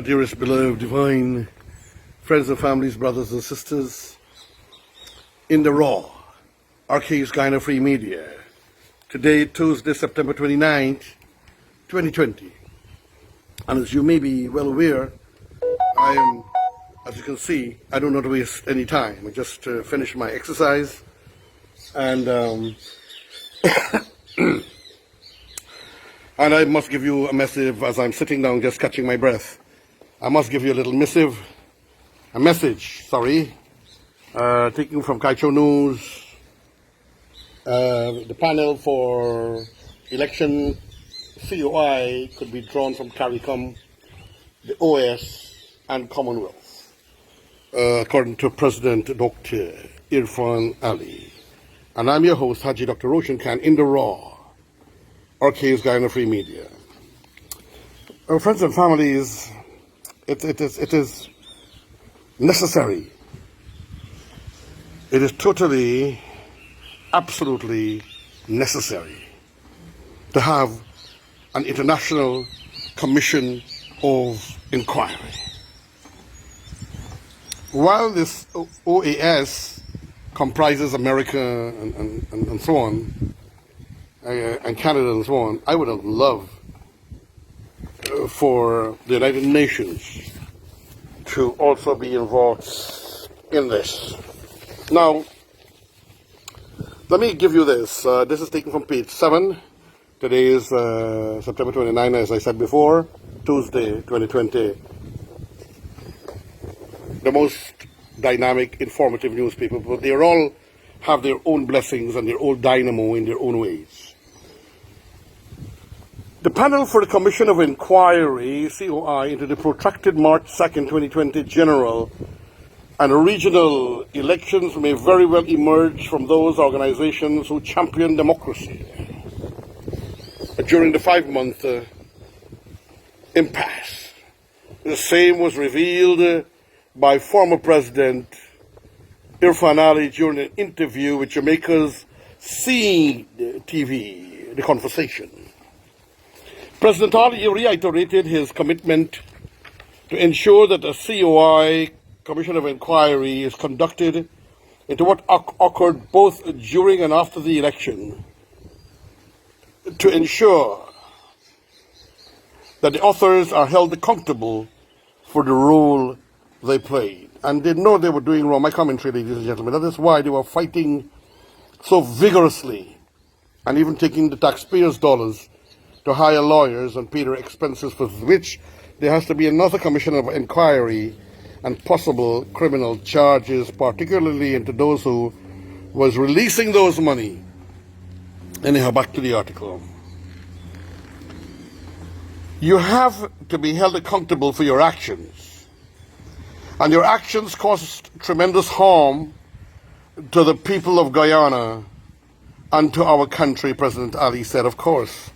Dearest, beloved, divine friends and families, brothers and sisters, in the raw, RKs Guyana Free Media. Today, Tuesday, September 29th, 2020. And as you may be well aware, as you can see, I don't want to waste any time. I just finished my exercise and and I must give you a message as I'm sitting down just catching my breath. I must give you a little message, taken from Kaieteur News, the panel for election COI could be drawn from CARICOM, the OS, and Commonwealth, according to President Dr. Irfan Ali. And I'm your host, Haji Dr. Roshan Khan, in the raw, RKs Guyana Free Media. Our friends and families, it is necessary. It is totally, absolutely necessary to have an international commission of inquiry. While this OAS comprises America and so on, and Canada and so on, I would have loved for the United Nations to also be involved in this. Now, let me give you this. This is taken from page 7. Today is September 29, as I said before, Tuesday, 2020. The most dynamic, informative newspaper, but they all have their own blessings and their own dynamo in their own ways. The panel for the Commission of Inquiry, COI, into the protracted March 2nd, 2020 general and regional elections may very well emerge from those organizations who champion democracy during the 5-month impasse. The same was revealed by former President Irfan Ali during an interview with Jamaica's Seot TV, The Conversation. President Ali reiterated his commitment to ensure that the COI, Commission of Inquiry, is conducted into what occurred both during and after the election, to ensure that the authors are held accountable for the role they played. And they know they were doing wrong. My commentary, ladies and gentlemen, that is why they were fighting so vigorously and even taking the taxpayers' dollars to hire lawyers and pay their expenses, for which there has to be another commission of inquiry and possible criminal charges, particularly into those who was releasing those money. Anyhow, back to the article. You have to be held accountable for your actions, and your actions caused tremendous harm to the people of Guyana and to our country, President Ali said. Of course,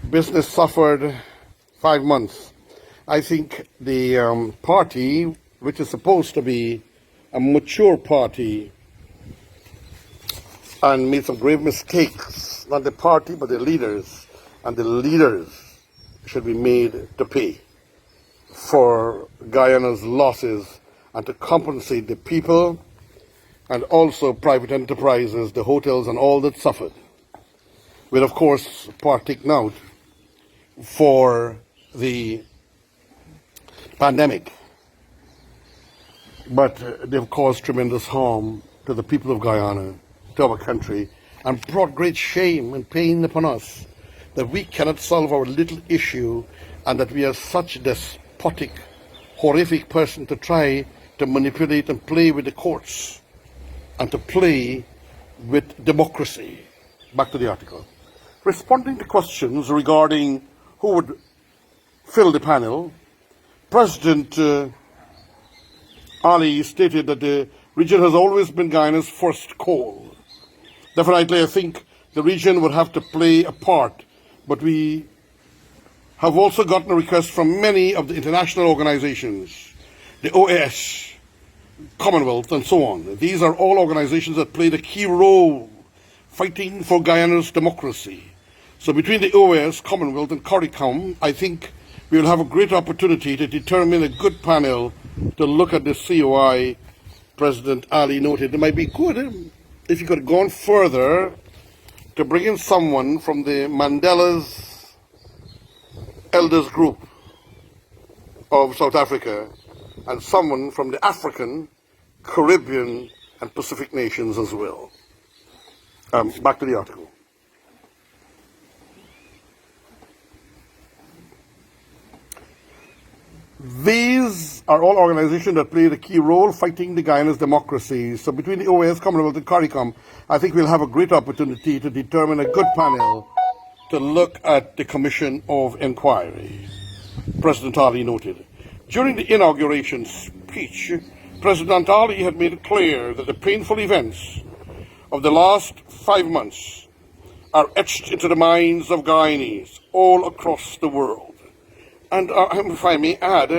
business suffered 5 months. I think the party, which is supposed to be a mature party, and made some grave mistakes, not the party but the leaders, and the leaders should be made to pay for Guyana's losses and to compensate the people and also private enterprises, the hotels and all that suffered, with of course part taken out for the pandemic. But they've caused tremendous harm to the people of Guyana, to our country, and brought great shame and pain upon us that we cannot solve our little issue and that we are such a despotic, horrific person to try to manipulate and play with the courts and to play with democracy. Back to the article. Responding to questions regarding who would fill the panel, President Ali stated that the region has always been Guyana's first call. Definitely, I think the region would have to play a part, but we have also gotten a request from many of the international organizations, the OS, Commonwealth, and so on. These are all organizations that played a key role fighting for Guyana's democracy. So between the OS, Commonwealth, and CARICOM, I think we will have a great opportunity to determine a good panel to look at the COI. President Ali noted it might be good if you could have gone further to bring in someone from the Mandela's Elders Group of South Africa and someone from the African, Caribbean, and Pacific nations as well. Back to the article. These are all organizations that played a key role fighting the Guyana's democracy. So between the OAS, Commonwealth, and CARICOM, I think we'll have a great opportunity to determine a good panel to look at the Commission of Inquiry, President Ali noted. During the inauguration speech, President Ali had made it clear that the painful events of the last 5 months are etched into the minds of Guyanese all across the world. And if I may add,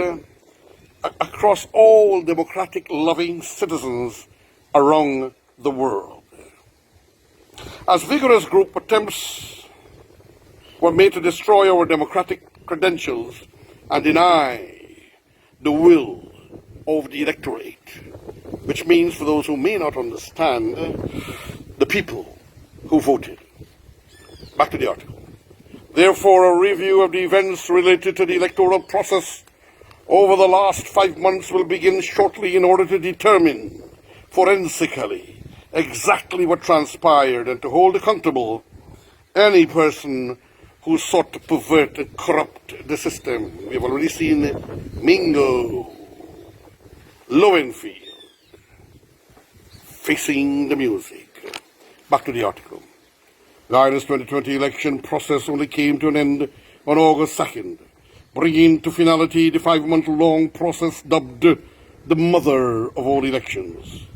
across all democratic-loving citizens around the world. As vigorous group attempts were made to destroy our democratic credentials and deny the will of the electorate, which means, for those who may not understand, the people who voted. Back to the article. Therefore, a review of the events related to the electoral process over the last 5 months will begin shortly in order to determine forensically exactly what transpired and to hold accountable any person who sought to pervert and corrupt the system. We have already seen Mingo, Lowenfield, facing the music. Back to the article. Guyana's 2020 election process only came to an end on August 2nd, bringing to finality the 5-month-long process dubbed the mother of all elections.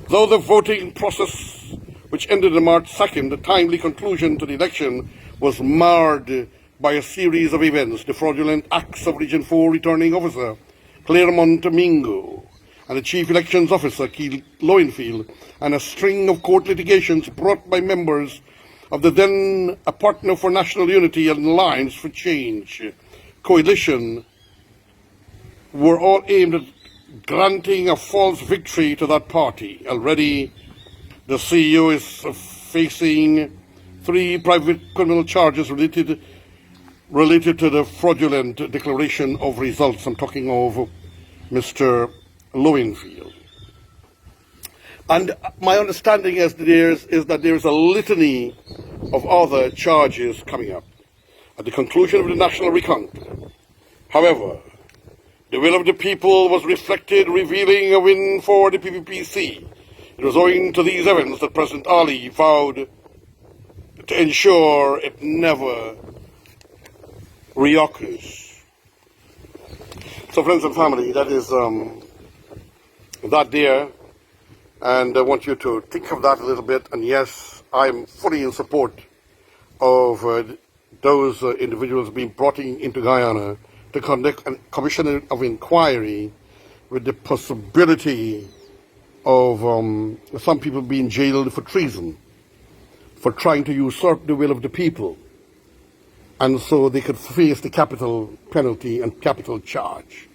Though the voting process, which ended on March 2nd, the timely conclusion to the election, was marred by a series of events, the fraudulent acts of Region 4 returning officer Claremont Mingo and the Chief Elections Officer Keith Lowenfield, and a string of court litigations brought by members of the then a Partner for National Unity and Alliance for Change coalition, were all aimed at granting a false victory to that party. Already, the CEO is facing 3 private criminal charges related to the fraudulent declaration of results. I'm talking of Mr. Lowenfield. And my understanding is that there is a litany of other charges coming up at the conclusion of the national recount. However, the will of the people was reflected, revealing a win for the PPPC. It was owing to these events that President Ali vowed to ensure it never reoccurs. So, friends and family, that is that there. And I want you to think of that a little bit. And yes, I'm fully in support of those individuals being brought into Guyana to conduct a commission of inquiry with the possibility of some people being jailed for treason, for trying to usurp the will of the people. And so they could face the capital penalty and capital charge.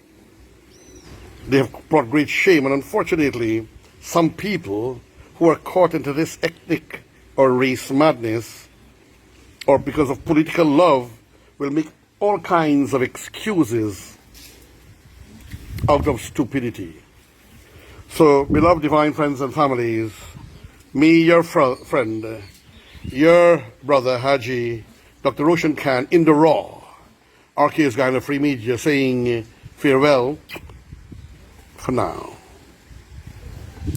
They have brought great shame, and unfortunately, some people who are caught into this ethnic or race madness, or because of political love, will make all kinds of excuses out of stupidity. So, beloved divine friends and families, me, your friend, your brother Haji, Dr. Roshan Khan, in the raw, RKs Guyana Free Media, saying farewell for now.